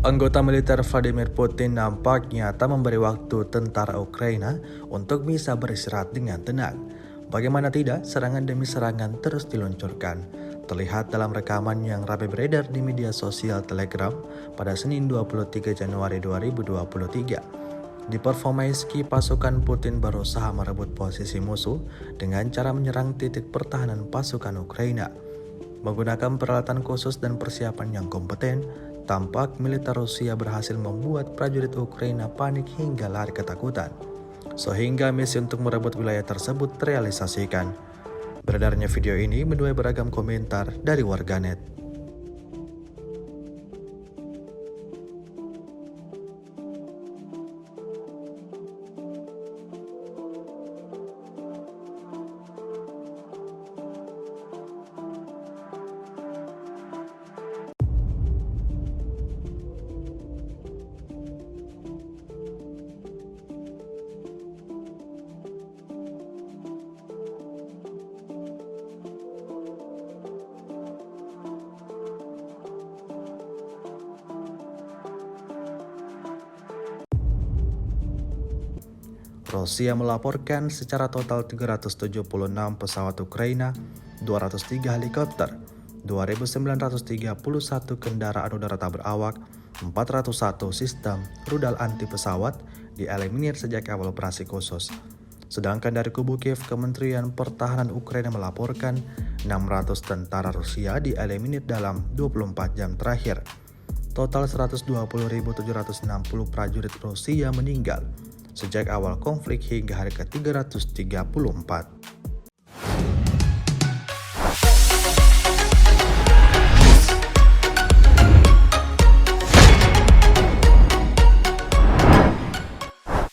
Anggota militer Vladimir Putin nampaknya tak memberi waktu tentara Ukraina untuk bisa beristirahat dengan tenang. Bagaimana tidak, serangan demi serangan terus diluncurkan. Terlihat dalam rekaman yang ramai beredar di media sosial Telegram pada Senin 23 Januari 2023. Di Performaisky, pasukan Putin berusaha merebut posisi musuh dengan cara menyerang titik pertahanan pasukan Ukraina. Menggunakan peralatan khusus dan persiapan yang kompeten, tampak militer Rusia berhasil membuat prajurit Ukraina panik hingga lari ketakutan, sehingga misi untuk merebut wilayah tersebut terrealisasikan. Beredarnya video ini menuai beragam komentar dari warganet. Rusia melaporkan secara total 376 pesawat Ukraina, 203 helikopter, 2.931 kendaraan udara tak berawak, 401 sistem rudal anti pesawat dieliminir sejak awal operasi khusus. Sedangkan dari kubu Kiev, Kementerian Pertahanan Ukraina melaporkan 600 tentara Rusia dieliminir dalam 24 jam terakhir. Total 120.760 prajurit Rusia meninggal sejak awal konflik hingga hari ke-334.